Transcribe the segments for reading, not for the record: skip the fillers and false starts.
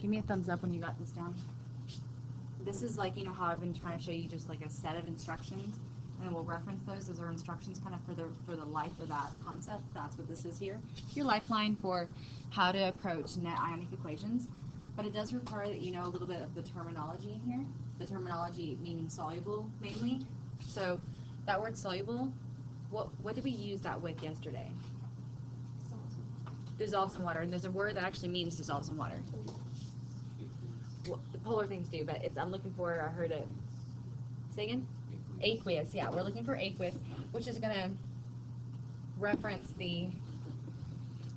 Give me a thumbs up when you got this down. This is like, you know how I've been trying to show you just like a set of instructions, and then we'll reference those as our instructions kind of for the life of that concept. That's what this is here. Your lifeline for how to approach net ionic equations. But it does require that you know a little bit of the terminology in here. The terminology meaning soluble mainly. So that word soluble, what did we use that with yesterday? Dissolves in water. And there's a word that actually means dissolves in water. Well, the polar things do, but I'm looking for, I heard it. Say again? Aqueous. Yeah, we're looking for aqueous, which is going to reference the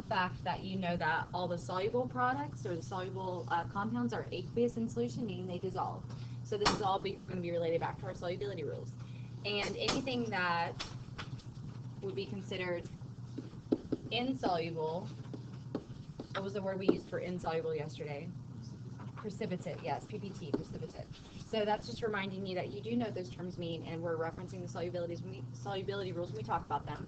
fact that you know that all the soluble products or the soluble compounds are aqueous in solution, meaning they dissolve. So this is all going to be related back to our solubility rules. And anything that would be considered insoluble, what was the word we used for insoluble yesterday? Precipitate, yes, PPT, precipitate. So that's just reminding you that you do know what those terms mean, and we're referencing the solubility rules when we talk about them.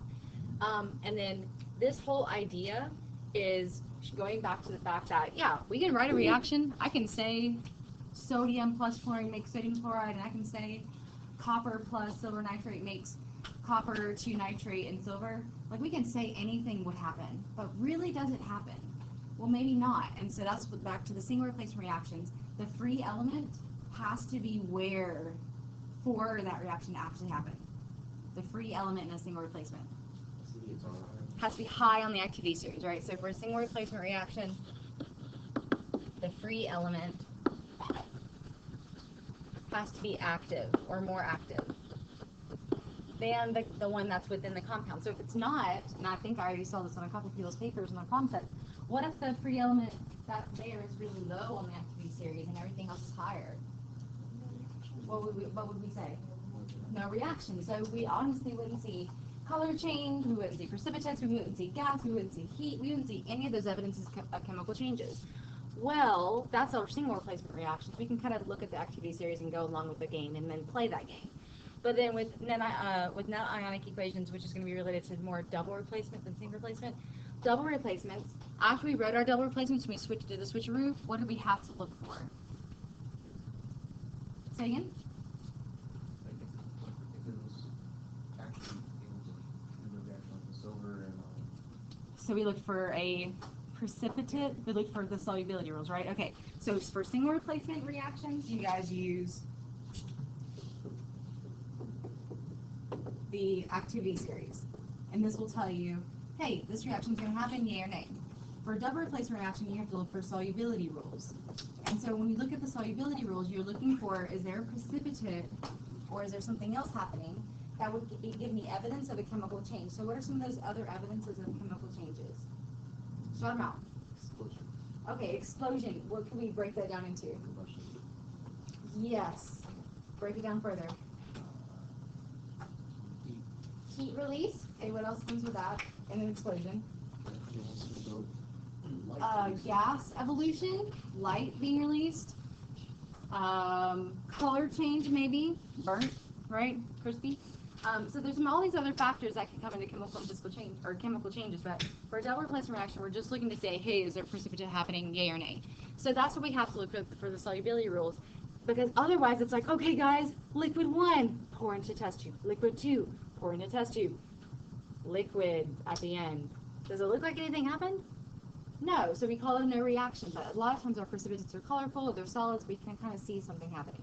And then this whole idea is going back to the fact that, yeah, we can write a reaction. I can say sodium plus chlorine makes sodium chloride, and I can say copper plus silver nitrate makes copper to nitrate and silver. Like, we can say anything would happen, but really does it happen? Well, maybe not. And so that's back to the single replacement reactions. The free element has to be where for that reaction to actually happen. The free element in a single replacement has to be high on the activity series, right? So for a single replacement reaction, the free element has to be active or more active than the one that's within the compound. So if it's not, and I think I already saw this on a couple of people's papers in their concept, what if the free element that's there is really low on the activity series and everything else is higher? What would we say? No reaction. So we honestly wouldn't see color change, we wouldn't see precipitates, we wouldn't see gas, we wouldn't see heat, we wouldn't see any of those evidences of chemical changes. Well, that's our single replacement reactions. We can kind of look at the activity series and go along with the game and then play that game. But then with net ionic equations, which is going to be related to more double replacement than single replacement, double replacements, after we wrote our double replacements and we switched to the switcheroo, what do we have to look for? Say again? So we look for a precipitate, we look for the solubility rules, right? Okay, so for single replacement reactions, you guys use the activity series. And this will tell you, hey, this reaction is going to happen, yay or nay. For a double replacement reaction, you have to look for solubility rules. And so when you look at the solubility rules, you're looking for, is there a precipitate or is there something else happening that would give me evidence of a chemical change? So what are some of those other evidences of chemical changes? Shout them out. Explosion. Okay, explosion. What can we break that down into? Combustion. Yes. Break it down further. Heat release. Okay, what else comes with that in an explosion? Gas evolution, light being released, color change maybe, burnt, right, crispy. So there's all these other factors that can come into chemical and physical change or chemical changes. But for a double replacement reaction, we're just looking to say, hey, is there precipitate happening, yay or nay? So that's what we have to look for the solubility rules, because otherwise it's like, okay, guys, liquid 1, pour into test tube. Liquid 2, pour into test tube. Liquid at the end. Does it look like anything happened? No, so we call it no reaction, but a lot of times our precipitates are colorful, they're solids, we can kind of see something happening.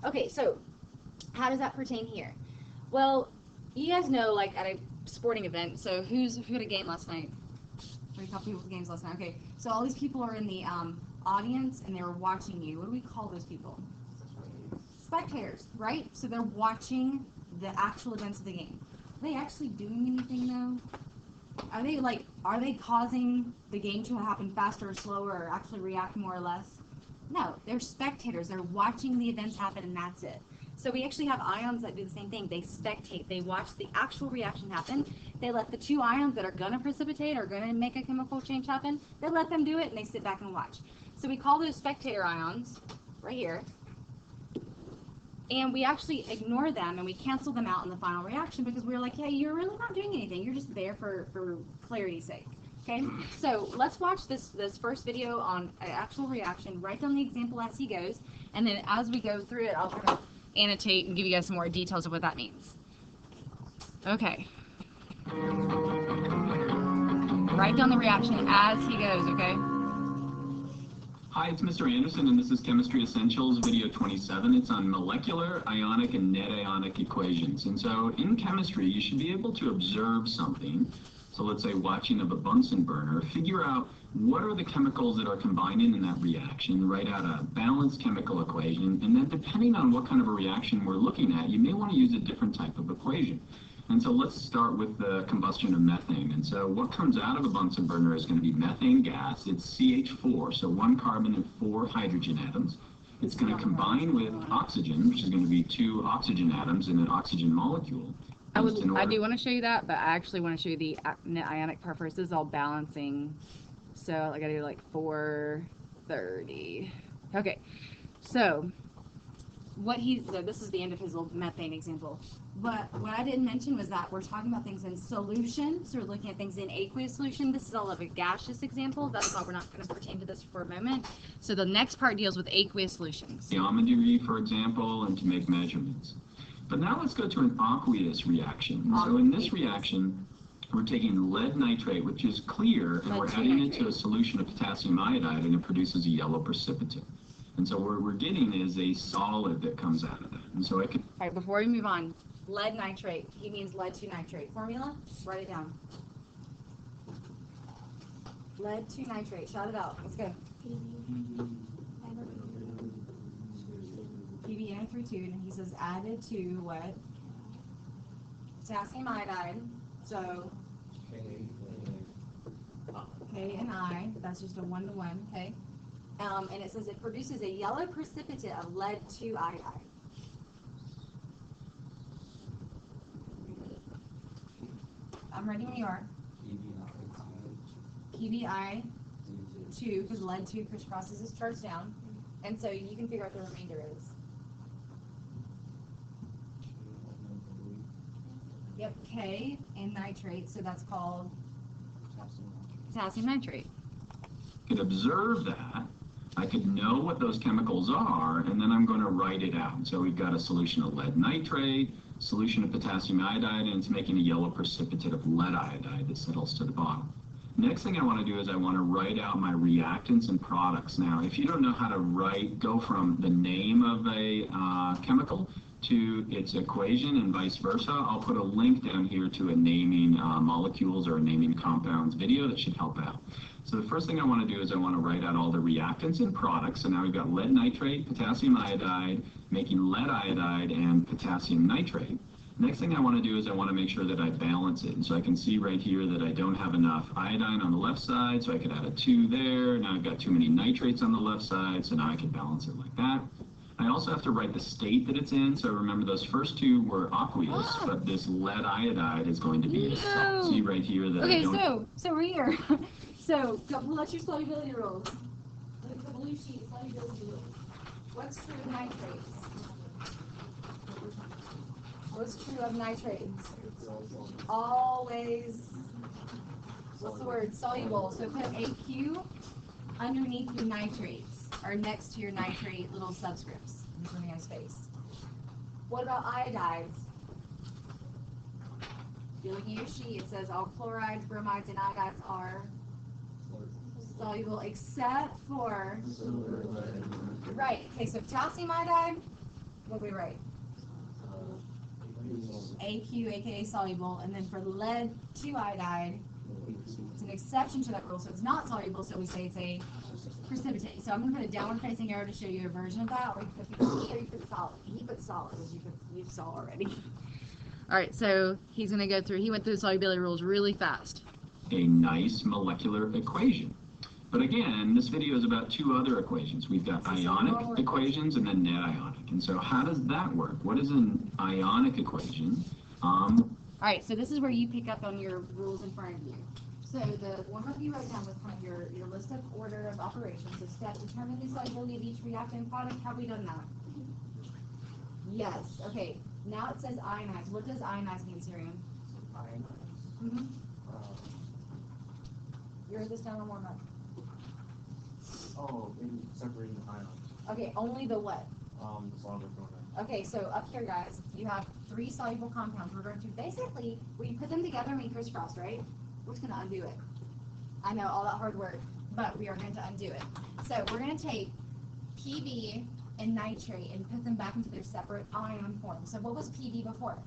Okay, so how does that pertain here? Well, you guys know, like at a sporting event, so who had a game last night? A couple people's games last night. Okay, so all these people are in the audience and they were watching you. What do we call those people? Spectators, right? So they're watching the actual events of the game. Are they actually doing anything though? Are they causing the game to happen faster or slower or actually react more or less? No, they're spectators. They're watching the events happen and that's it. So we actually have ions that do the same thing. They spectate. They watch the actual reaction happen. They let the two ions that are going to precipitate or going to make a chemical change happen, they let them do it and they sit back and watch. So we call those spectator ions right here. And we actually ignore them and we cancel them out in the final reaction because we're like, hey, you're really not doing anything. You're just there for clarity's sake. Okay, so let's watch this first video on an actual reaction. Write down the example as he goes, and then as we go through it, I'll kind of annotate and give you guys some more details of what that means. Okay. Write down the reaction as he goes, okay? Hi, it's Mr. Anderson, and this is Chemistry Essentials, video 27. It's on molecular, ionic, and net ionic equations. And so in chemistry, you should be able to observe something. So let's say watching of a Bunsen burner, figure out what are the chemicals that are combining in that reaction, write out a balanced chemical equation, and then depending on what kind of a reaction we're looking at, you may want to use a different type of equation. And so let's start with the combustion of methane. And so what comes out of a Bunsen burner is going to be methane gas. It's CH4, so 1 carbon and 4 hydrogen atoms. It's going to combine with oxygen, which is going to be 2 oxygen atoms in an oxygen molecule. I do want to show you that, but I actually want to show you the net ionic part first. This is all balancing. So I got to do like 430. Okay, so this is the end of his little methane example. But what I didn't mention was that we're talking about things in solution, so we're looking at things in aqueous solution. This is all of a gaseous example. That's why we're not going to pertain to this for a moment. So the next part deals with aqueous solutions. Geometry, for example, and to make measurements. But now let's go to an aqueous reaction. So in this reaction, we're taking lead nitrate, which is clear, and we're adding it to a solution of potassium iodide, and it produces a yellow precipitate. And so what we're getting is a solid that comes out of that. And so I could... All right, before we move on, lead nitrate. He means lead 2 nitrate. Formula? Write it down. Lead 2 nitrate. Shout it out. Let's go. PbNO32, and he says added to what? Potassium iodide. So K and I. That's just a 1-to-1. Okay. And it says it produces a yellow precipitate of lead 2 iodide. I'm ready when you are. PbI2, because lead 2 crisscrosses its charge down. And so you can figure out what the remainder is. Yep, K and nitrate, so that's called potassium nitrate. I could observe that. I could know what those chemicals are, and then I'm going to write it out. So we've got a solution of lead nitrate, solution of potassium iodide, and it's making a yellow precipitate of lead iodide that settles to the bottom. Next thing I want to do is I want to write out my reactants and products. Now, if you don't know how to go from the name of a chemical to its equation and vice versa, I'll put a link down here to a naming molecules or a naming compounds video that should help out. So the first thing I want to do is I want to write out all the reactants and products. So now we've got lead nitrate, potassium iodide, making lead iodide, and potassium nitrate. Next thing I want to do is I want to make sure that I balance it. And so I can see right here that I don't have enough iodine on the left side, so I could add a 2 there. Now I've got too many nitrates on the left side, so now I can balance it like that. I also have to write the state that it's in. So remember, those first 2 were aqueous, but this lead iodide is going to be a salt. See right here that I don't... so we're here. So, what's your solubility rules? Look at the blue sheet, solubility rules. What's true of nitrates? What's true of nitrates? Always, what's the word? Soluble. So put AQ underneath your nitrates, or next to your nitrate little subscripts. I'm just running out of space. What about iodides? If you're looking at your sheet, it says all chlorides, bromides, and iodides are soluble except for... Right. Okay, so potassium iodide, what do we write? AQ, aka soluble, and then for lead 2 iodide, it's an exception to that rule, so it's not soluble, so we say it's a precipitate. So I'm going to put a downward facing arrow to show you a version of that, or you put solid. He put solid, as you saw already. All right, so he's going to go through, he went through the solubility rules really fast. A nice molecular equation. But again, this video is about 2 other equations. We've got ionic equations and then net ionic. And so how does that work? What is an ionic equation? All right, so this is where you pick up on your rules in front of you. So the one that you wrote down was kind of your list of order of operations. So step, determine the solubility of each reactant product. Have we done that? Yes. Okay. Now it says ionize. What does ionize mean, Syrian? You wrote this down on warm up. Oh, in separating the ions. Okay, only the what? The soluble proton. Okay, so up here, guys, you have 3 soluble compounds. We're going to basically, we put them together and we crisscross, right? We're just going to undo it. I know, all that hard work, but we are going to undo it. So we're going to take PB and nitrate and put them back into their separate ion form. So what was PB before?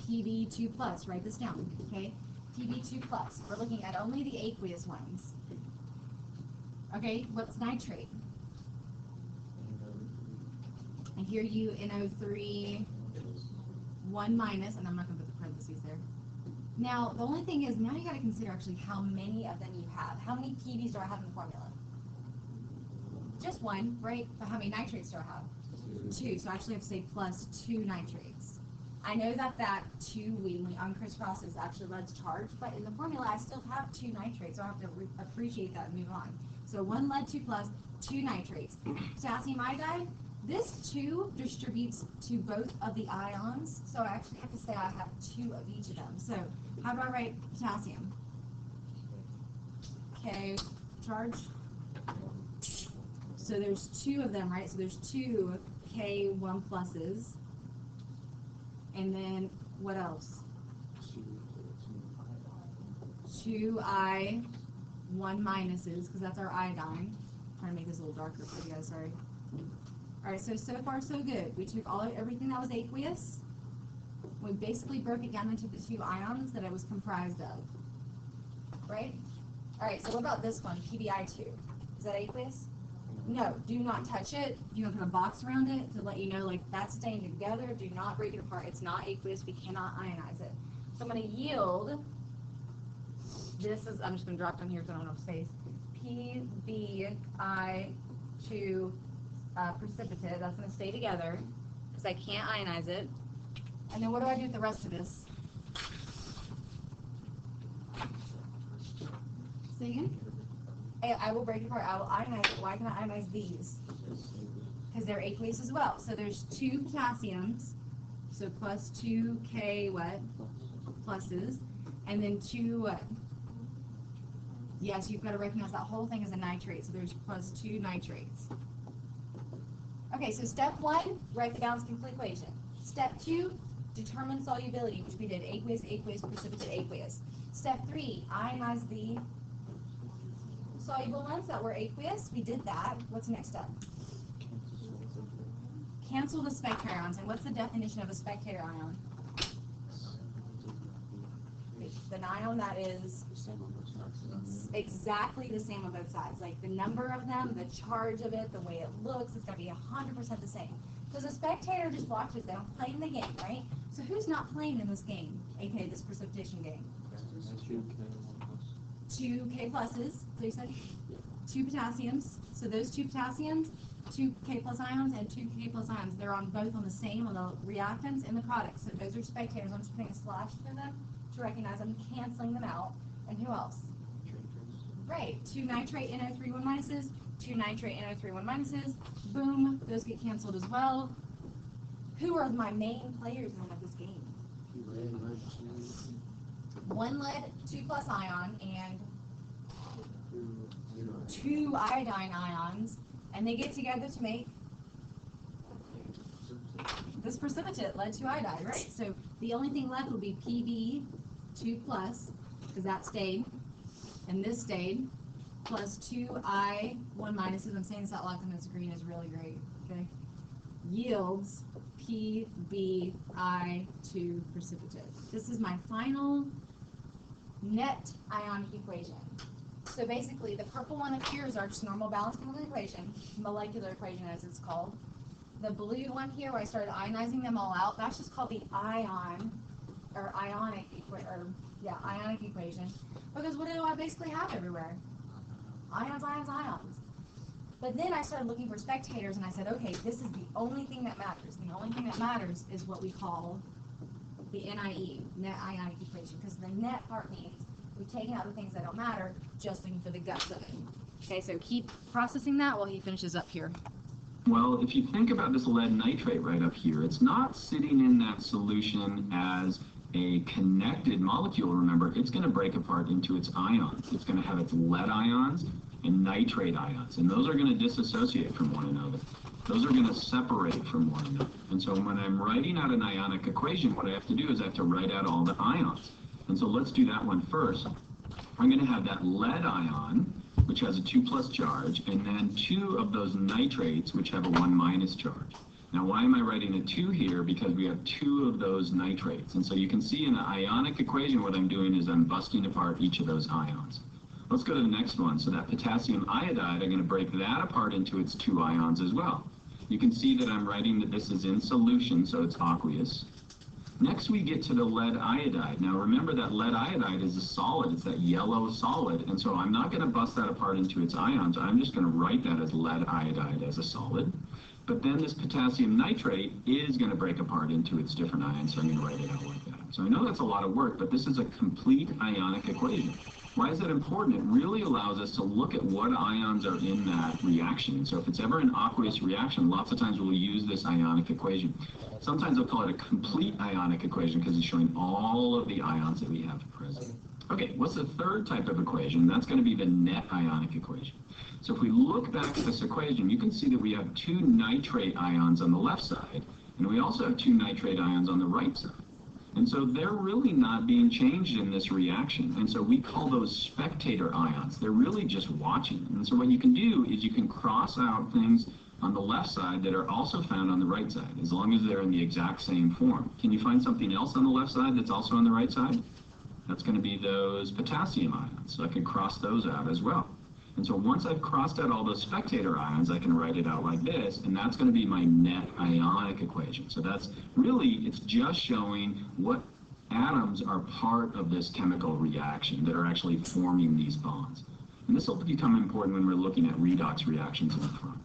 PB2 plus. Write this down, okay? PB2 plus. We're looking at only the aqueous ones. Okay, what's nitrate? And here you NO3 1 minus, and I'm not going to put the parentheses there. Now, the only thing is, now you got to consider actually how many of them you have. How many PBs do I have in the formula? Just 1, right? But how many nitrates do I have? 2. So I actually have to say plus 2 nitrates. I know that 2, when we uncrisscross, is actually lead's charge, but in the formula I still have 2 nitrates, so I have to appreciate that and move on. So 1 lead 2 plus 2 nitrates. Potassium iodide, this 2 distributes to both of the ions, so I actually have to say I have 2 of each of them. So how do I write potassium? K charge. So there's 2 of them, right? So there's 2 K1 pluses. And then what else? 2 I1 minuses, because that's our iodine. I'm trying to make this a little darker for you guys, sorry. Alright, so far so good. We took everything that was aqueous. We basically broke it down into the 2 ions that it was comprised of. Right? Alright, so what about this one, PBI2? Is that aqueous? No, do not touch it. You don't put a box around it to let you know, like, that's staying together. Do not break it apart. It's not aqueous. We cannot ionize it. So I'm going to yield. This is, I'm just going to drop down here because I don't have space. PBI2 precipitate. That's going to stay together because I can't ionize it. And then what do I do with the rest of this? Say again? I will break it apart. I will ionize it. Why can I ionize these? Because they're aqueous as well. So there's 2 potassiums. So plus 2 K what? Pluses. And then 2 what? Yes, you've got to recognize that whole thing is a nitrate. So there's plus 2 nitrates. Okay, so step 1, write the balanced chemical equation. Step 2, determine solubility, which we did. Aqueous, aqueous, precipitate, aqueous. Step 3, ionize the soluble ones that were aqueous. We did that. What's the next step? Cancel the spectator ions. And what's the definition of a spectator ion? It's an ion that is exactly the same on both sides. Like the number of them, the charge of it, the way it looks, it's going to be 100% the same. Because a spectator just watches. They don't play in the game, right? So who's not playing in this game, aka this precipitation game? 2 K pluses, so you said 2 potassiums. So those 2 potassiums, 2 K plus ions, and 2 K plus ions. They're on both on the same, on the reactants and the products. So those are spectators. I'm just putting a slash through them to recognize them, canceling them out. And who else? Right, 2 nitrate NO3 1 minuses, 2 nitrate NO3 1 minuses. Boom, those get canceled as well. Who are my main players in this game? 1 lead 2 plus ion and 2 iodine ions, and they get together to make this precipitate, lead 2 iodide, right? So the only thing left would be PB 2 plus, because that stayed, and this stayed, plus 2 I 1 minuses. I'm saying this out loud because this green is really great. Okay, yields PBI2 precipitate. This is my final net ionic equation. So basically, the purple one up here is our just normal balanced chemical equation, molecular equation as it's called. The blue one here, where I started ionizing them all out, that's just called the ionic equation. Because what do I basically have everywhere? Ions, ions, ions. But then I started looking for spectators, and I said, okay, this is the only thing that matters. The only thing that matters is what we call the NIE, net ionic equation, because the net part means we've taken out the things that don't matter, just looking for the guts of it. Okay, so keep processing that while he finishes up here. Well, if you think about this lead nitrate right up here, it's not sitting in that solution as a connected molecule, remember, it's going to break apart into its ions. It's going to have its lead ions and nitrate ions, and those are going to disassociate from one another. Those are going to separate from one another. And so when I'm writing out an ionic equation, what I have to do is I have to write out all the ions. And so let's do that one first. I'm going to have that lead ion, which has a 2+ charge, and then 2 of those nitrates, which have a 1- charge. Now, why am I writing a 2 here? Because we have 2 of those nitrates. And so you can see in the ionic equation what I'm doing is I'm busting apart each of those ions. Let's go to the next one. So that potassium iodide, I'm going to break that apart into its 2 ions as well. You can see that I'm writing that this is in solution, so it's aqueous. Next, we get to the lead iodide. Now, remember that lead iodide is a solid. It's that yellow solid. And so I'm not going to bust that apart into its ions. I'm just going to write that as lead iodide as a solid. But then this potassium nitrate is going to break apart into its different ions, so I'm going to write it out like that. So I know that's a lot of work, but this is a complete ionic equation. Why is that important? It really allows us to look at what ions are in that reaction. So if it's ever an aqueous reaction, lots of times we'll use this ionic equation. Sometimes they'll call it a complete ionic equation because it's showing all of the ions that we have present. Okay, what's the third type of equation? That's going to be the net ionic equation. So if we look back at this equation, you can see that we have 2 nitrate ions on the left side, and we also have 2 nitrate ions on the right side. And so they're really not being changed in this reaction. And so we call those spectator ions. They're really just watching. And so what you can do is you can cross out things on the left side that are also found on the right side, as long as they're in the exact same form. Can you find something else on the left side that's also on the right side? That's going to be those potassium ions. So I can cross those out as well. And so once I've crossed out all those spectator ions, I can write it out like this, and that's going to be my net ionic equation. So that's really, it's just showing what atoms are part of this chemical reaction that are actually forming these bonds. And this will become important when we're looking at redox reactions in the front.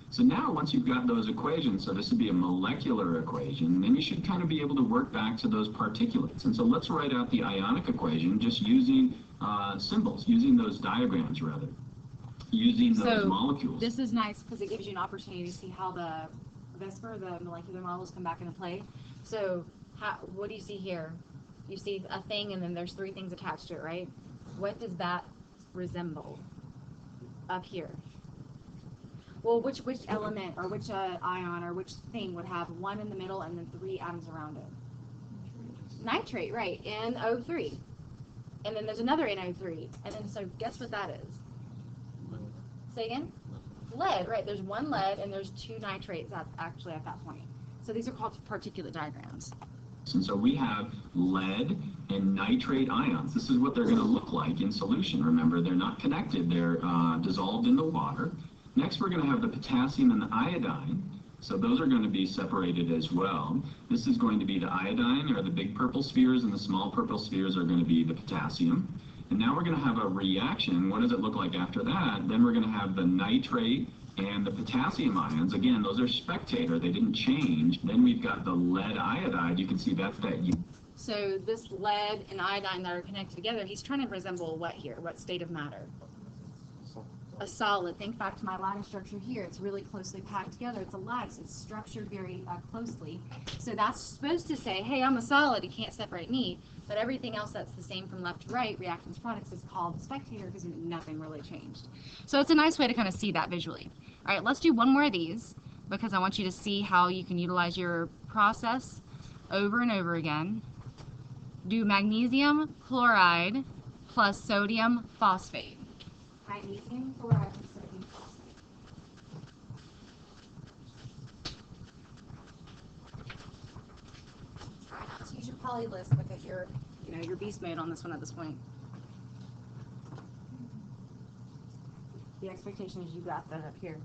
So now once you've got those equations, so this would be a molecular equation, then you should kind of be able to work back to those particulates. And so let's write out the ionic equation just using symbols, using those diagrams rather. Using those molecules. This is nice because it gives you an opportunity to see how the molecular models come back into play. So what do you see here? You see a thing and then there's 3 things attached to it, right? What does that resemble up here? Well, which element or which ion or which thing would have 1 in the middle and then 3 atoms around it? Nitrate, right, NO3. And then there's another NO3. And then so guess what that is? Say again? Lead, right. There's 1 lead and there's 2 nitrates actually at that point. So these are called particulate diagrams. And so we have lead and nitrate ions. This is what they're going to look like in solution. Remember, they're not connected. They're dissolved in the water. Next, we're going to have the potassium and the iodine. So those are going to be separated as well. This is going to be the iodine, or the big purple spheres, and the small purple spheres are going to be the potassium. And now we're going to have a reaction. What does it look like after that? Then we're going to have the nitrate and the potassium ions. Again, those are spectator. They didn't change. Then we've got the lead iodide. You can see that's that. So this lead and iodine that are connected together, he's trying to resemble what here? What state of matter? A solid. Think back to my lattice structure here. It's really closely packed together. It's a lattice. It's structured very closely. So that's supposed to say, hey, I'm a solid. You can't separate me. But everything else that's the same from left to right, reactants, products, is called spectator because nothing really changed. So it's a nice way to kind of see that visually. All right, let's do one more of these because I want you to see how you can utilize your process over and over again. Do magnesium chloride plus sodium phosphate. Magnesium chloride plus sodium phosphate. So use your poly list because you're beast mode on this one at this point. The expectation is you got that up here.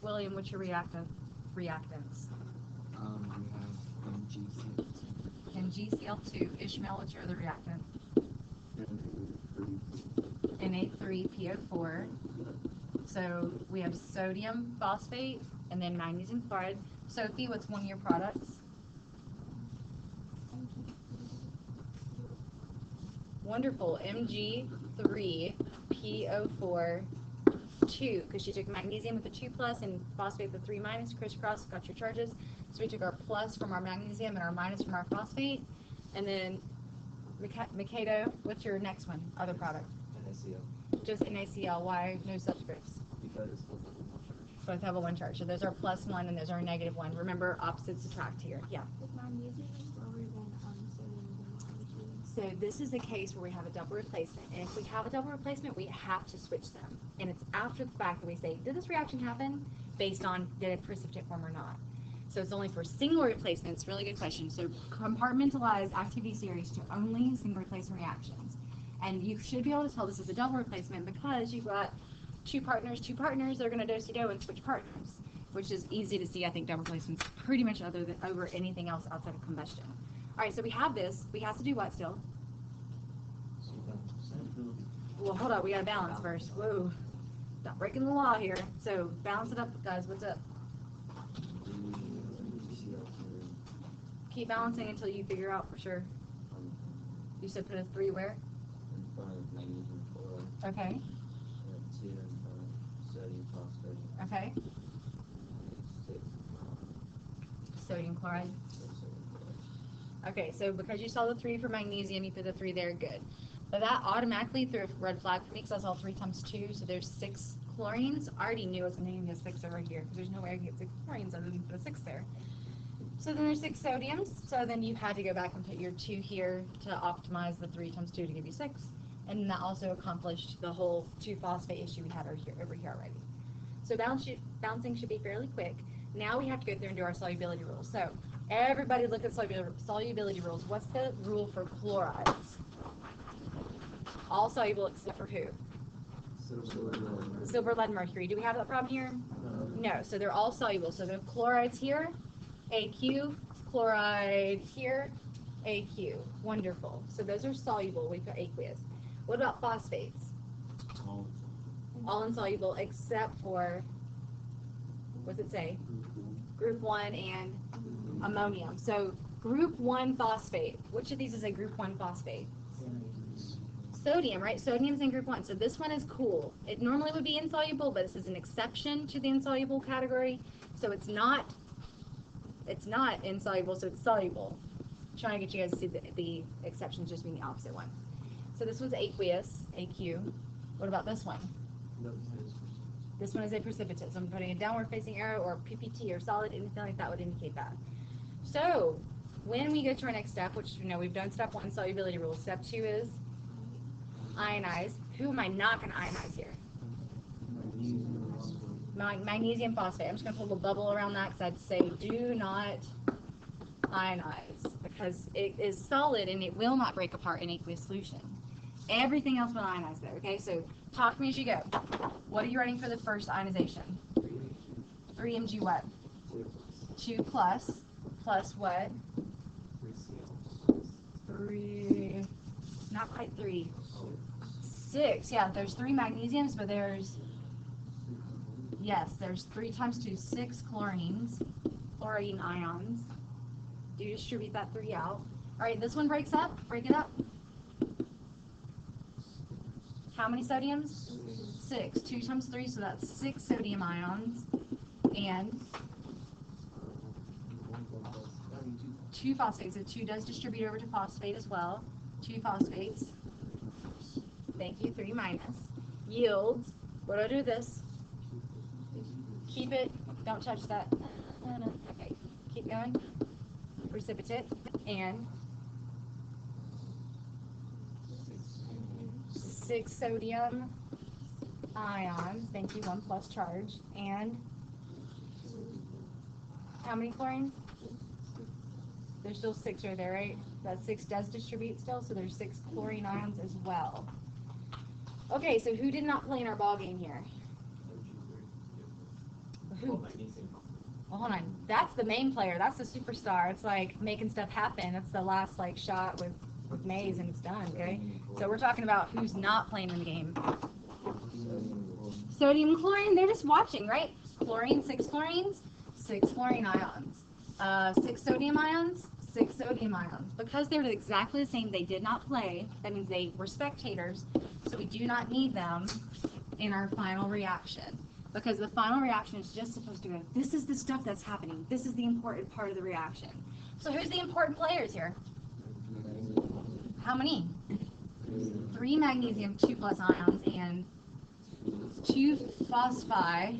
William, what's your reactants? We have MgCl2. And GCl2. Ishmael, what's your other reactant? Na3PO4. So we have sodium phosphate and then magnesium chloride. Sophie, what's one of your products? Wonderful. Mg3PO4 2, because she took magnesium with a 2 plus and phosphate with a 3 minus. Crisscross, got your charges. So we took our plus from our magnesium and our minus from our phosphate. And then Mikado, what's your next one? Other product? NaCl. Just NaCl. Why no subscripts? Because it's both have a 1 charge. Both have a 1 charge. So those are plus 1 and those are negative 1. Remember, opposites attract here. Yeah. With magnesium is lower than sodium and magnesium. So this is a case where we have a double replacement. And if we have a double replacement, we have to switch them. And it's after the fact that we say, did this reaction happen? Based on did it precipitate form or not. So it's only for single replacements. Really good question. So compartmentalize activity series to only single replacement reactions. And you should be able to tell this is a double replacement because you've got two partners, they're going to do-si-do and switch partners, which is easy to see. I think double replacements pretty much other than over anything else outside of combustion. All right, so we have this. We have to do what still? Well, hold on. We got to balance first. Whoa. Not breaking the law here. So balance it up, guys. What's up? Keep balancing until you figure out for sure. You said put a 3 where? In front of magnesium chloride. Okay. 2 in front of sodium phosphate. Okay. 6 Sodium chloride. sodium chloride. Okay, so because you saw the 3 for magnesium, you put the 3 there. Good. But that automatically threw a red flag for me because I saw 3 times 2, so there's 6 chlorines. I already knew I was going to need a 6 over here because there's no way I can get 6 chlorines other than put a 6 there. So then there's 6 sodiums, so then you had to go back and put your 2 here to optimize the 3 times 2 to give you 6. And that also accomplished the whole 2-phosphate issue we had over here already. So balancing should be fairly quick. Now we have to go through and do our solubility rules. So everybody look at solubility rules. What's the rule for chlorides? All soluble except for who? Silver, lead, mercury. Do we have that problem here? No. So they're all soluble. So the chlorides here, AQ, chloride here, AQ. Wonderful. So those are soluble. We put aqueous. What about phosphates? All insoluble except for, what's it say? Group 1 and ammonium. So group 1 phosphate. Which of these is a group 1 phosphate? Sodium, right? Sodium's in group 1. So this one is cool. It normally would be insoluble, but this is an exception to the insoluble category. So it's not insoluble, so it's soluble. I'm trying to get you guys to see the exceptions just being the opposite one. So this one's aqueous, AQ. What about this one? This one is a precipitate. So I'm putting a downward facing arrow or PPT or solid, anything like that would indicate that. So when we go to our next step, which we've done step 1, solubility rules. Step 2 is ionize. Who am I not going to ionize here? Magnesium phosphate. I'm just going to put a little bubble around that because I'd say do not ionize because it is solid and it will not break apart in aqueous solution. Everything else will ionize there. Okay, so talk to me as you go. What are you writing for the first ionization? 3 Mg what? 2 plus what? 3, not quite 3. 6, yeah, there's 3 magnesiums, but there's 3 times 2, 6 chlorines, chlorine ions. Do you distribute that 3 out? All right, this one breaks up, break it up. How many sodiums? 6, 2 times 3, so that's 6 sodium ions, and 2 phosphates. So 2 does distribute over to phosphate as well. 2 phosphates. Thank you, 3 minus. Yields, what do I do with this? Keep it, don't touch that. Okay, keep going. Precipitate, and 6 sodium ions, thank you, 1 plus charge, and how many chlorines? There's still 6 right there, right? That 6 does distribute still, so there's 6 chlorine ions as well. Okay, so who did not play in our ball game here? Well, magnesium. Well, hold on. That's the main player. That's the superstar. It's like making stuff happen. That's the last like shot with Maze and it's done. Okay. So we're talking about who's not playing in the game. Sodium, chlorine. They're just watching, right? Chlorine, 6 chlorines, 6 chlorine ions. 6 sodium ions, 6 sodium ions. Because they're exactly the same, they did not play. That means they were spectators. So we do not need them in our final reaction. Because the final reaction is just supposed to go, this is the stuff that's happening. This is the important part of the reaction. So who's the important players here? How many? 3 magnesium, 2 plus ions, and 2 phosphori,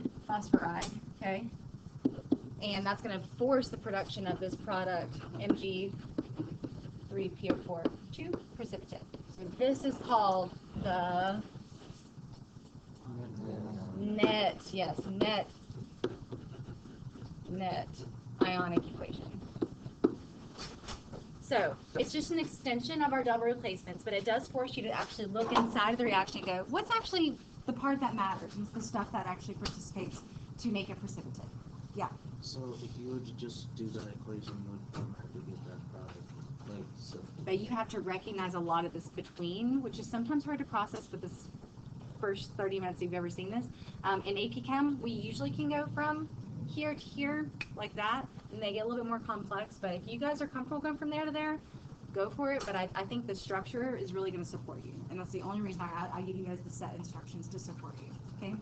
okay? And that's going to force the production of this product, Mg3PO4, 2 precipitate. So this is called the net, yes, net ionic equation. So it's just an extension of our double replacements, but it does force you to actually look inside of the reaction and go, what's actually the part that matters? It's the stuff that actually participates to make it precipitate. Yeah. So if you were to just do that equation, you would automatically get that product. Like, so. But you have to recognize a lot of this between, which is sometimes hard to process for this first 30 minutes you've ever seen this. In AP Chem, we usually can go from here to here, like that, and they get a little bit more complex, but if you guys are comfortable going from there to there, go for it, but I think the structure is really going to support you, and that's the only reason I give you guys the set instructions to support you, okay?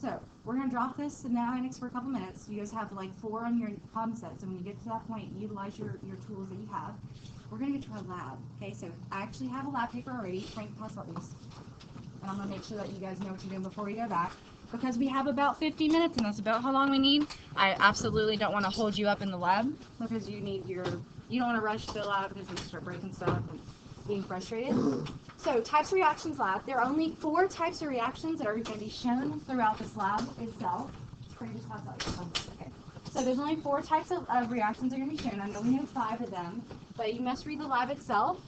So, we're going to drop this in the ionics for a couple minutes. You guys have like 4 on your problem set, so when you get to that point, utilize your tools that you have. We're going to get to our lab, okay? So, I actually have a lab paper already. Frank, pass out these. And I'm going to make sure that you guys know what you're doing before we go back. Because we have about 50 minutes, and that's about how long we need, I absolutely don't want to hold you up in the lab, because you don't want to rush to the lab because you start breaking stuff and being frustrated. So, types of reactions lab, there are only 4 types of reactions that are going to be shown throughout this lab itself. Okay. So, there's only 4 types of reactions that are going to be shown. I know we know 5 of them, but you must read the lab itself.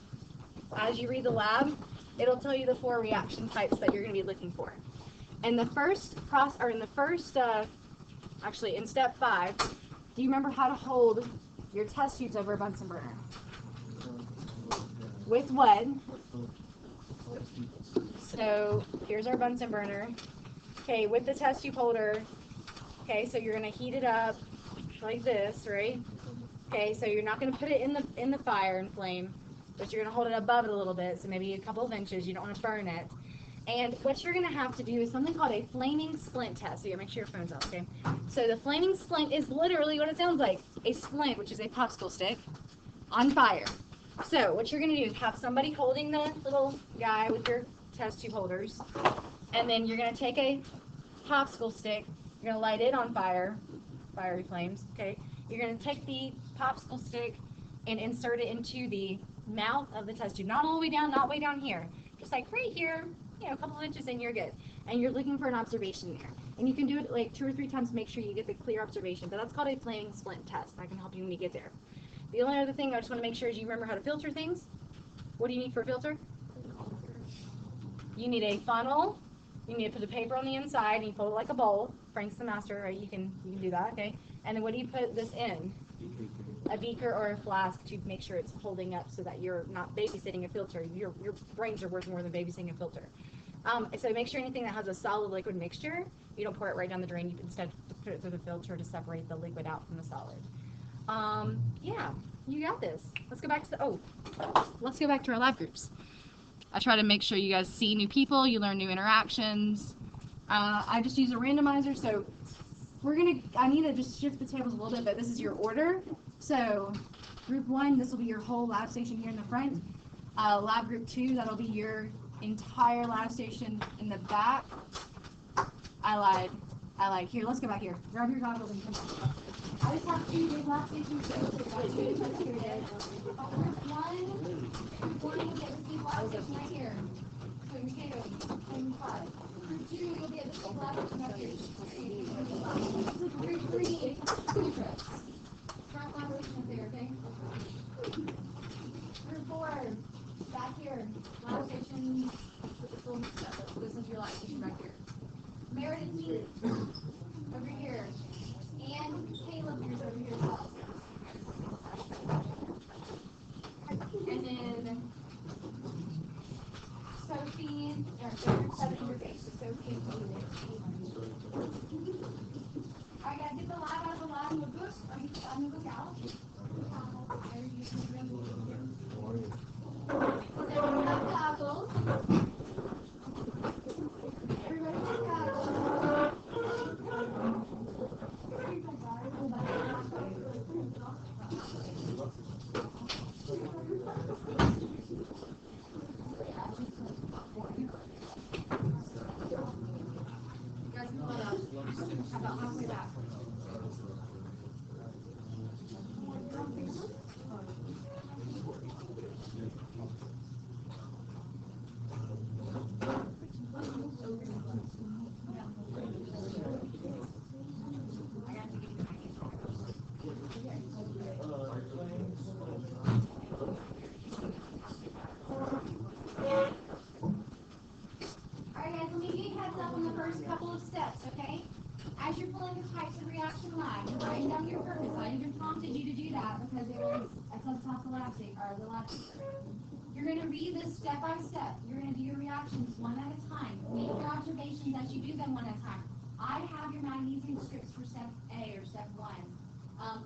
As you read the lab, it'll tell you the 4 reaction types that you're going to be looking for. And in step 5, do you remember how to hold your test tubes over a Bunsen burner? With what? So here's our Bunsen burner. Okay, with the test tube holder. Okay, so you're gonna heat it up like this, right? Okay, so you're not gonna put it in the fire and flame, but you're gonna hold it above it a little bit, so maybe a couple of inches. You don't want to burn it. And what you're going to have to do is something called a flaming splint test. So you make sure your phone's off, okay? So the flaming splint is literally what it sounds like. A splint, which is a popsicle stick, on fire. So what you're going to do is have somebody holding the little guy with your test tube holders. And then you're going to take a popsicle stick. You're going to light it on fire. Fiery flames, okay? You're going to take the popsicle stick and insert it into the mouth of the test tube. Not all the way down, not way down here. Just like right here. A couple of inches and you're good. And you're looking for an observation there. And you can do it like 2 or 3 times to make sure you get the clear observation. But that's called a flaming splint test. I can help you when you get there. The only other thing I just want to make sure is you remember how to filter things. What do you need for a filter? You need a funnel. You need to put the paper on the inside and you fold it like a bowl. Frank's the master, right? You can do that, okay? And then what do you put this in? A beaker or a flask to make sure it's holding up so that you're not babysitting a filter. Your brains are worth more than babysitting a filter. So make sure anything that has a solid liquid mixture, you don't pour it right down the drain. You instead put it through the filter to separate the liquid out from the solid. Yeah, you got this. Let's go back to let's go back to our lab groups. I try to make sure you guys see new people, you learn new interactions. I just use a randomizer, so I need to just shift the tables a little bit, but this is your order. So group 1, this will be your whole lab station here in the front. Lab group 2, that'll be your entire lab station in the back. I lied. Here, let's go back here. Grab your goggles and come back. I just have 2 big lab stations, so it's about 2 minutes here today. Group 1 will be at this big lab station right here. So you're standing in 5. Group 2, you'll be at this big lab station up here. Group 3, 2 trips. Front lab station up there, okay? Group 4, back here. Lab station, this is your lab station back here. Meredith Heath, over here. feed, or third side interface, so feed. Alright guys, get the lab out of the lab notebook, or get the notebook out. Everyone have goggles. Everybody have goggles. Guys, come on up. About halfway back. Alright guys, let me give you a heads up on the first couple of steps, okay? As you're pulling the types of reaction line, you're writing down your purpose. I even prompted you to do that because it was a subtop collapsing, or the lab. You're going to read this step by step. You're going to do your reactions one at a time. Make your observations as you do them one at a time. I have your magnesium strips for step A or step 1.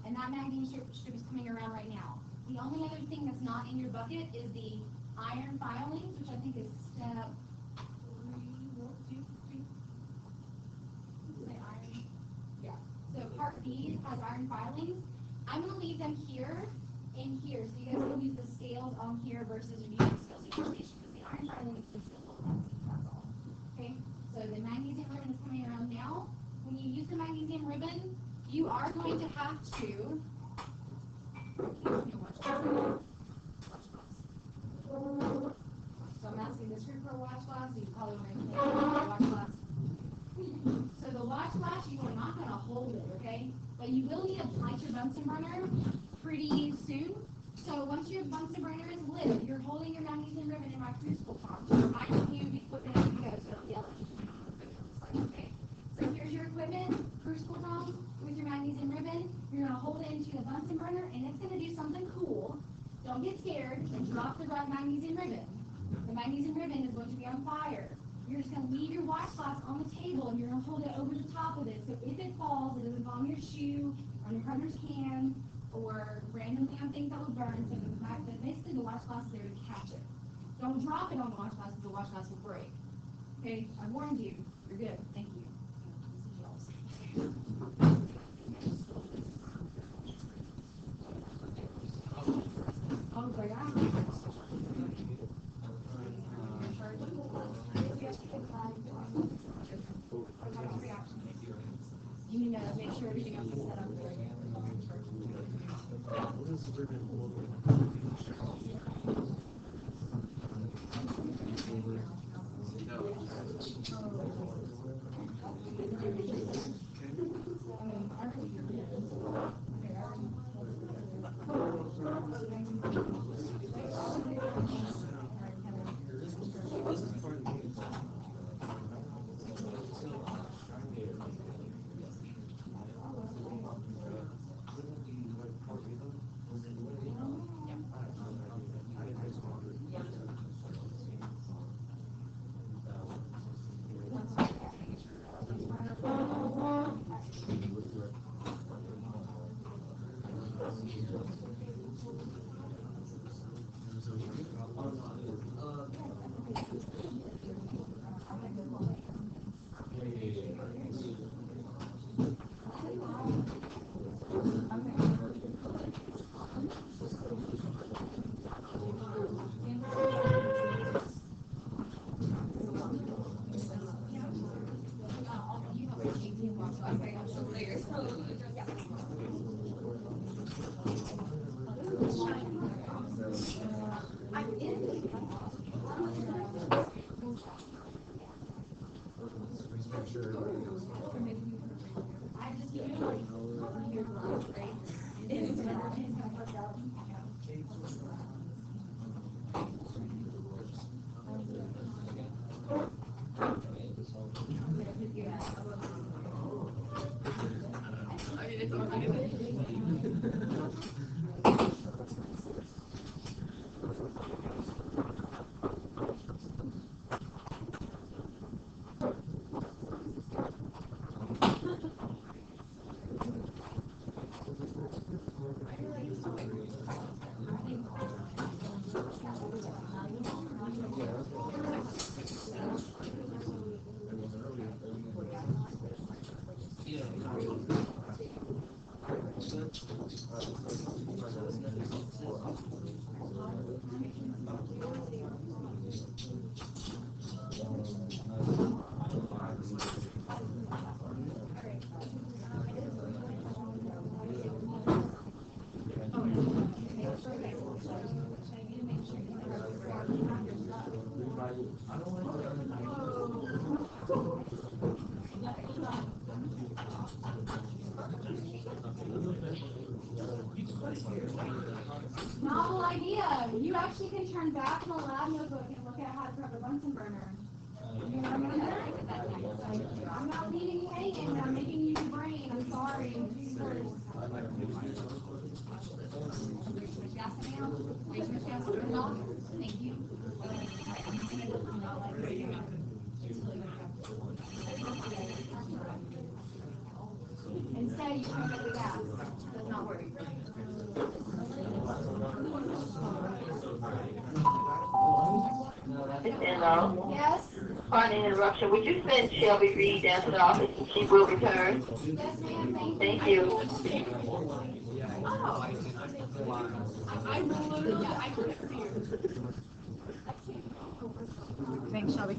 And that magnesium strip is coming around right now. The only other thing that's not in your bucket is the iron filings, which I think is step 3. Say iron. Yeah. So part B has iron filings. I'm going to leave them here and here, so you guys can use the scales on here versus your using scales in your station, because the iron filings is simple. That's all. Okay. So the magnesium ribbon is coming around now. When you use the magnesium ribbon, you are going to have to. So I'm asking this group for a watch glass. You probably want to make a watch glass. So the watch glass, you are not going to hold it, okay? But you will need to light your Bunsen burner pretty soon. So once your Bunsen burner is lit, you're holding your magnesium ribbon in my crucible pump. I can use equipment as you go, so don't yell at me. Okay. So here's your equipment, crucible pump with your magnesium ribbon. You're going to hold it into the Bunsen burner, and it's going to do something cool. Don't get scared and drop the magnesium ribbon. The magnesium ribbon is going to be on fire. You're just going to leave your watch glass on the table, and you're going to hold it over the top of it. So if it falls, it doesn't fall on your shoe, on your partner's can, or randomly on things that would burn. So the fact that basically the watch glass is there to catch it. Don't drop it on the watch glass because the watch glass will break. Okay, I warned you. You're good. Thank you. Oh my God. You need to make sure everything else is set up for you. Novel idea. You actually can turn back in the lab notebook and look at how to prep a Bunsen burner. I'm not leaving you hanging. I'm making you use your brain. I'm sorry. Thank you. Instead, you turn up the gas. Does not work. Ms. Enlow, Yes? pardon the interruption. Would you send Shelby Reed down to the office? She will return. Yes, ma'am. Thank you. Oh. I literally, I couldn't see you. Thanks, Shelby.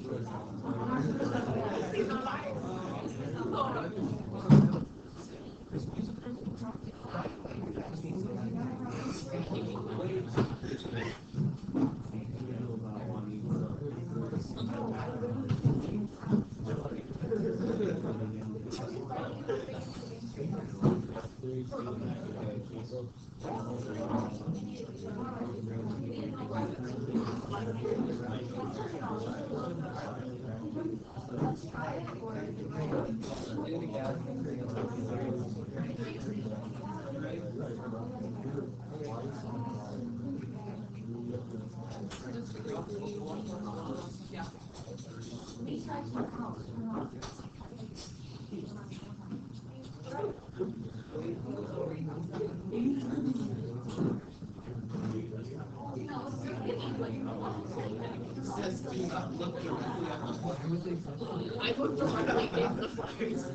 I looked directly in the flames.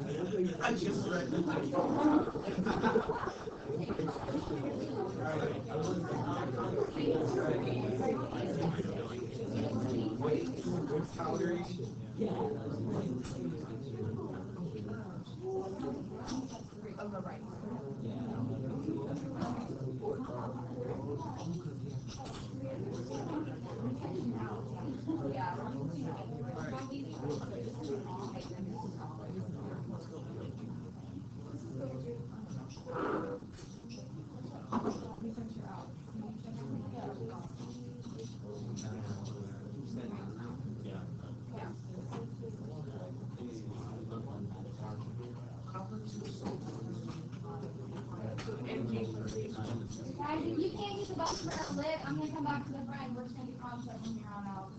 I just read the powdery. On the right. Guys, if you can't get the bus lit, I'm gonna come back to the front. We're just gonna do concept from here on out.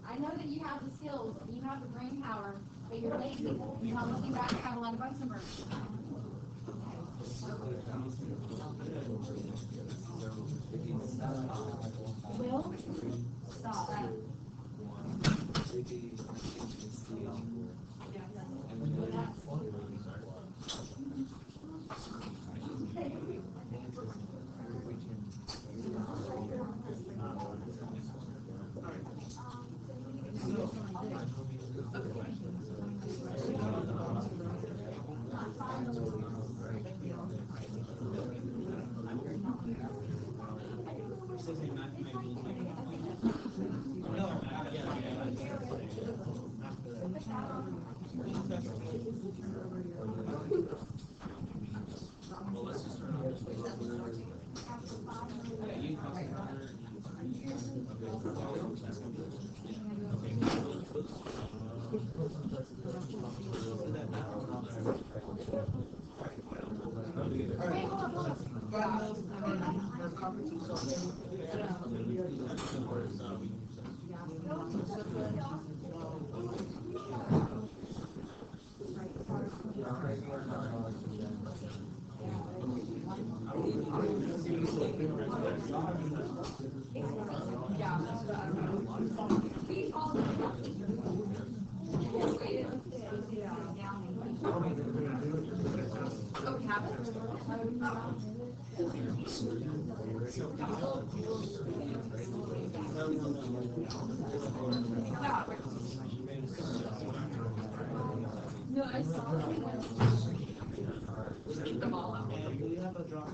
I know that you have the skills, you have the brain power, but you're lazy. You obviously rather have a lot of Bunsen burners. Will, stop. No, I saw it. Just keep them all out. Do we have a drop?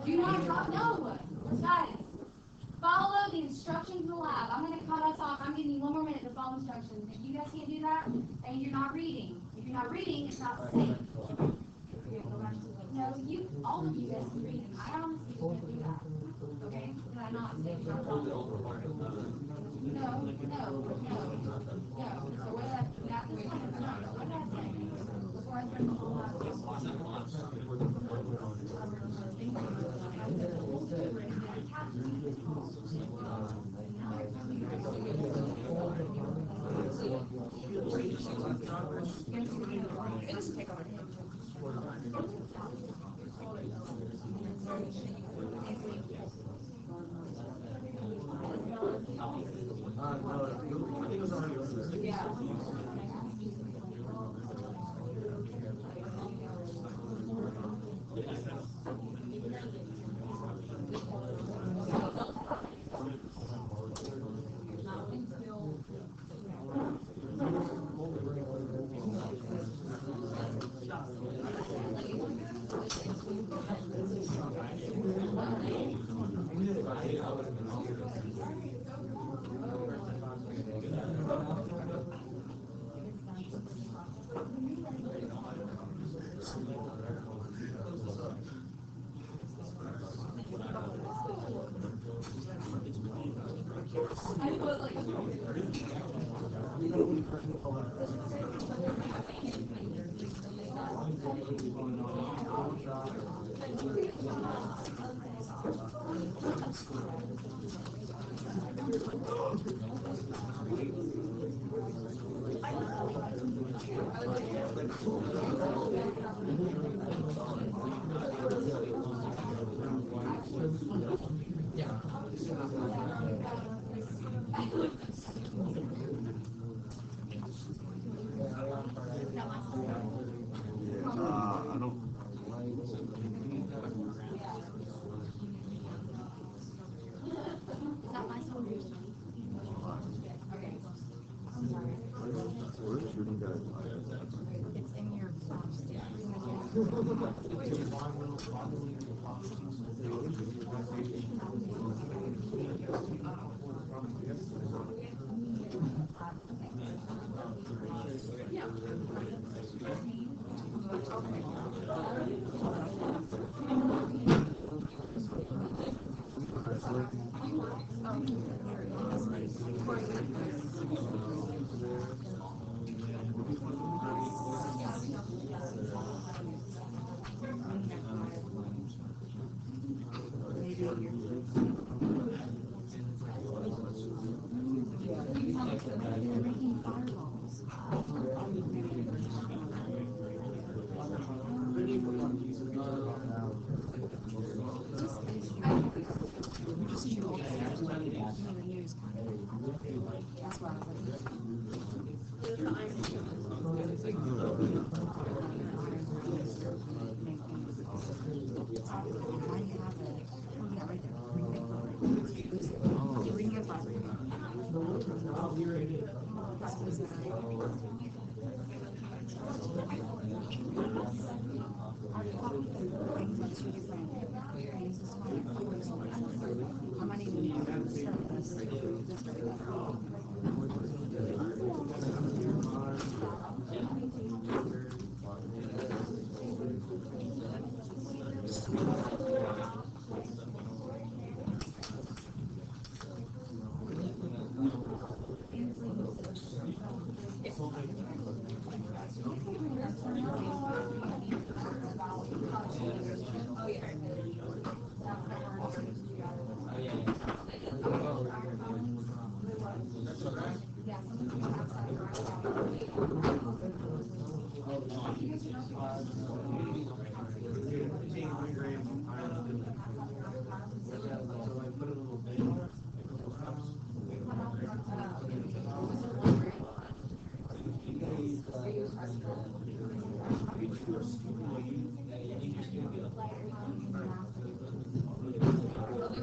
Do not drop. No, guys. Follow the instructions in the lab. I'm going to cut us off. I'm giving you one more minute to follow instructions. If you guys can't do that, then you're not reading. If you're not reading, it's not safe. No, all of you guys can read. I honestly can't do that. Okay? Because I'm not safe. No. So what did that say? Before I start the whole lab. It doesn't take a lot. I don't. Is that my song? Okay. We're shooting guys. It's in your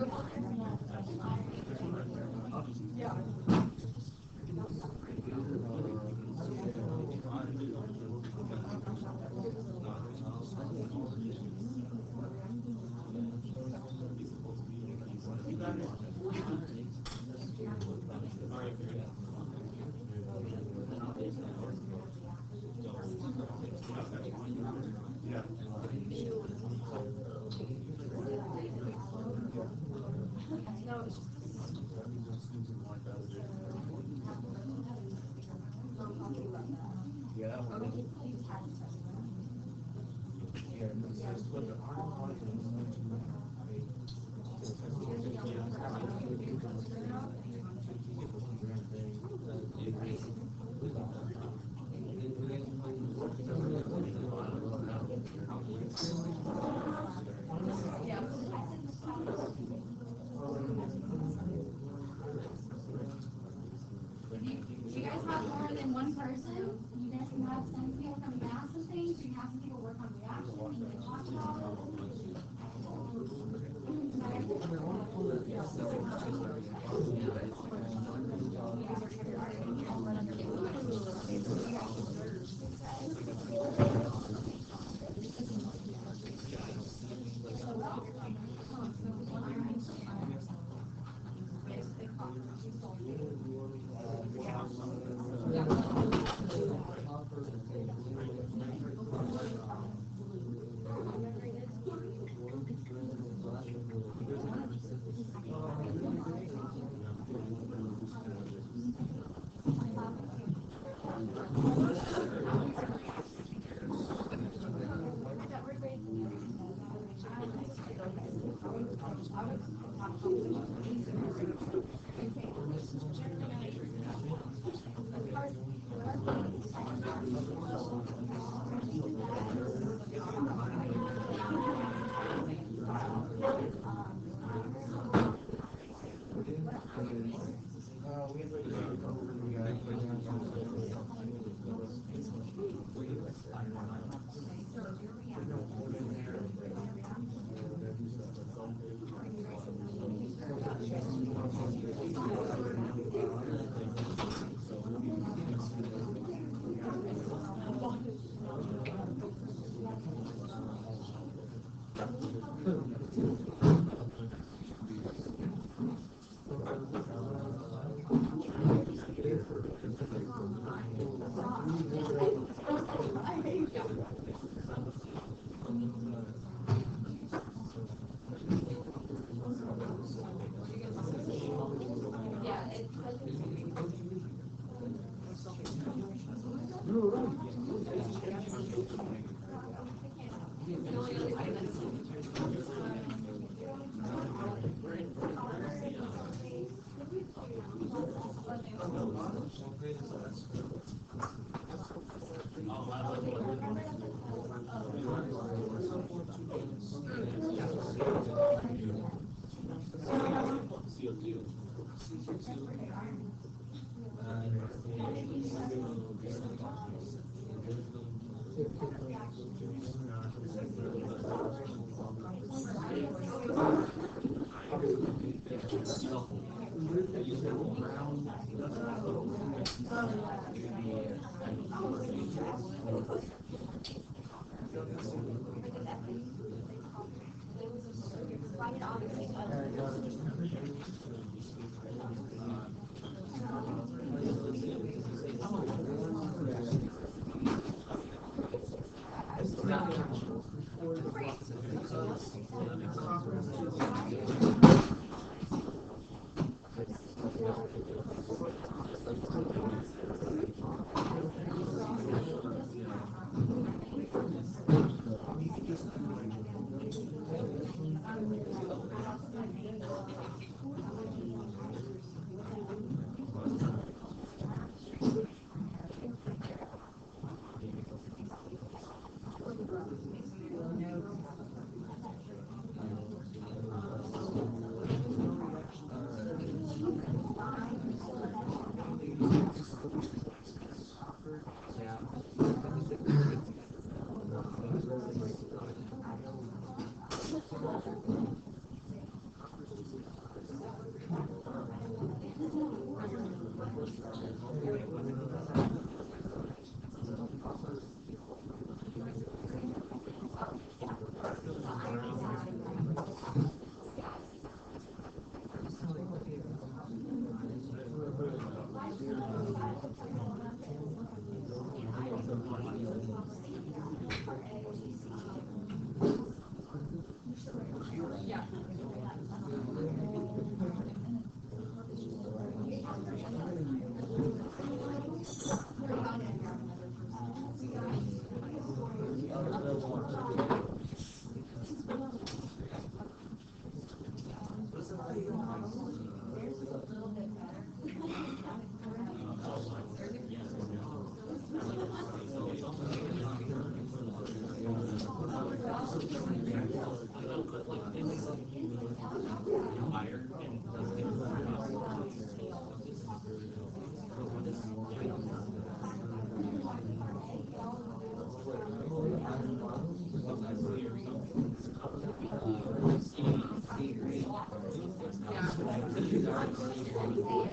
If you guys have more than one person, you guys can have some people come and ask some things, you can have some people work on reaction, and then talk about it.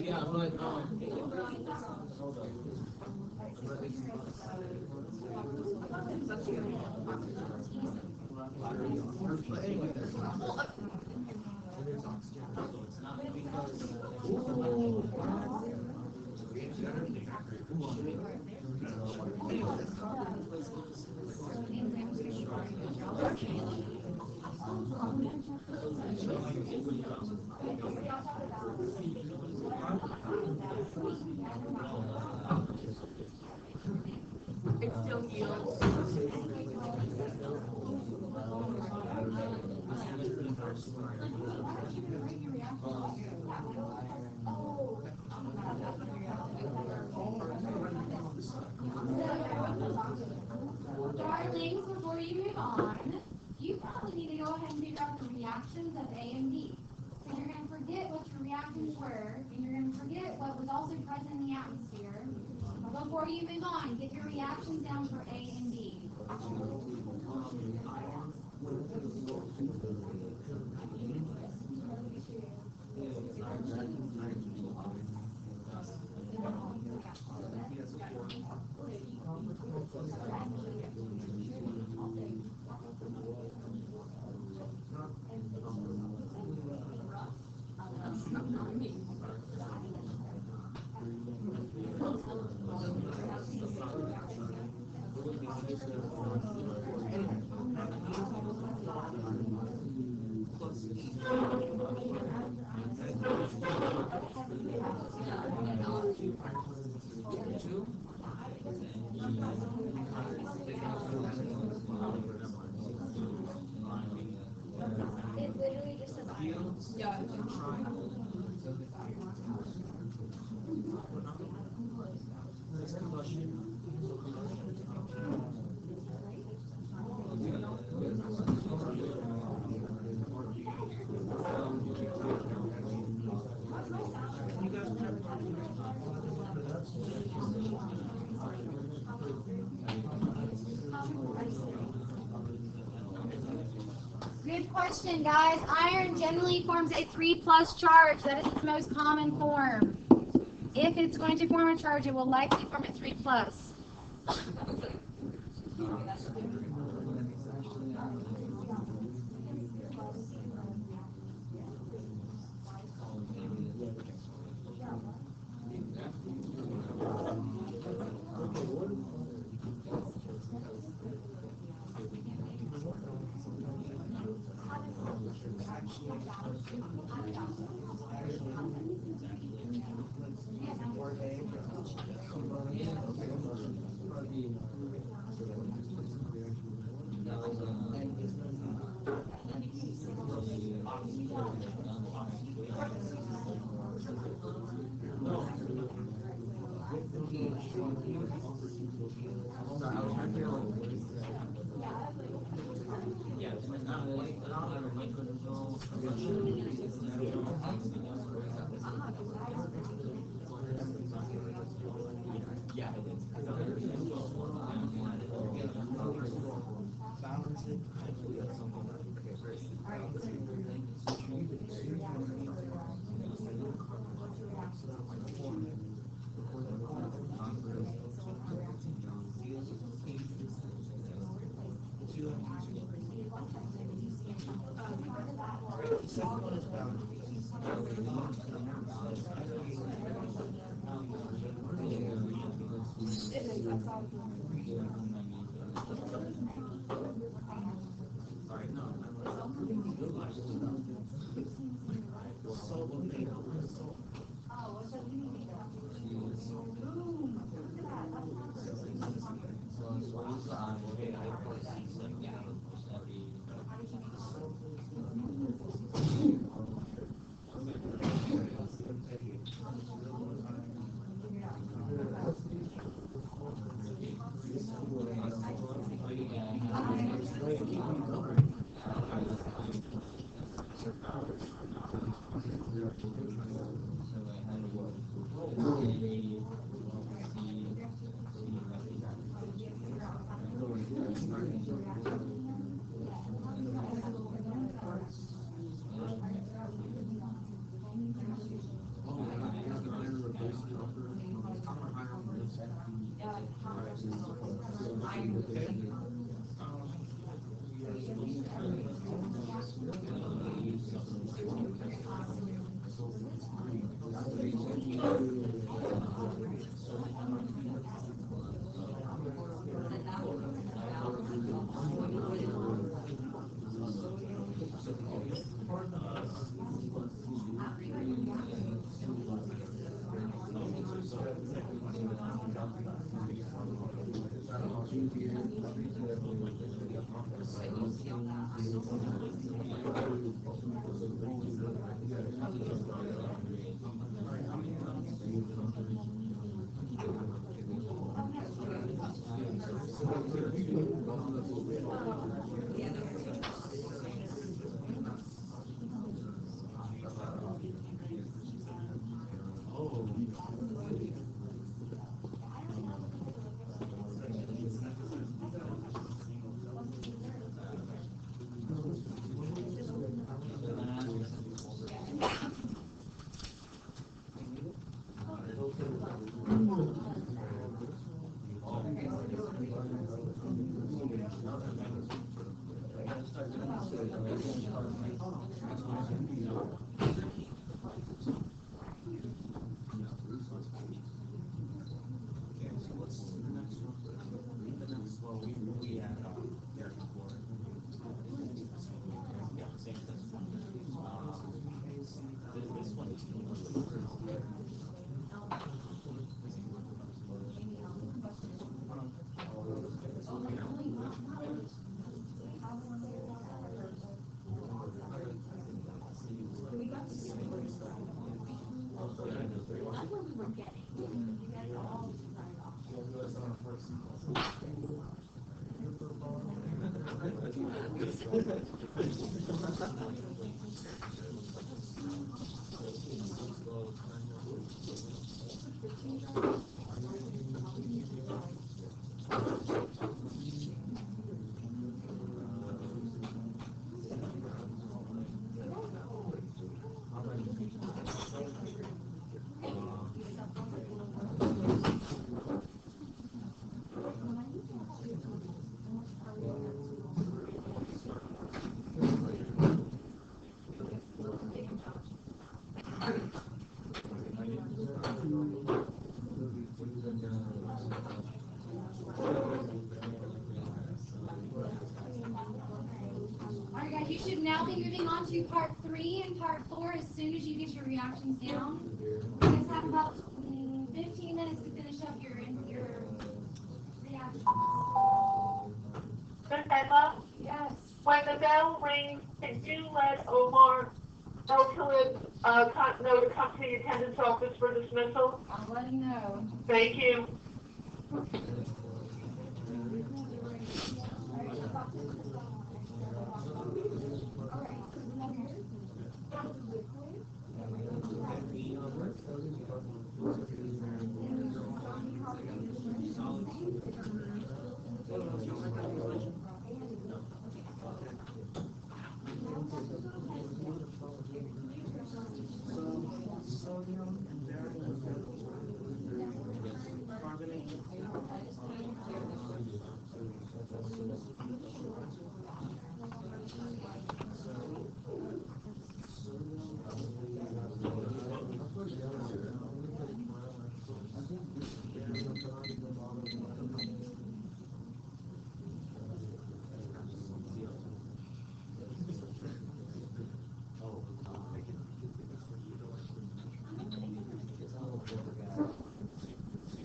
Yeah, but it still yields. Darlings, before you move on, you probably need to go ahead and figure out the reactions of A and B. So you're going to forget what your reactions were, and you're going to forget what was also present in the atmosphere. Before you move on, get your reactions down for A and B. It's literally just a virus. Yeah. Good question, guys. Iron generally forms a 3+ charge. That is its most common form. If it's going to form a charge, it will likely form a 3+. Alright guys, you should now be moving on to part 3 and part 4 as soon as you get your reactions down. You guys have about 15 minutes to finish up your reactions. Miss Emma, Yes. when the bell rings, can you let Omar know to come to the attendance office for dismissal? I'll let him know. Thank you.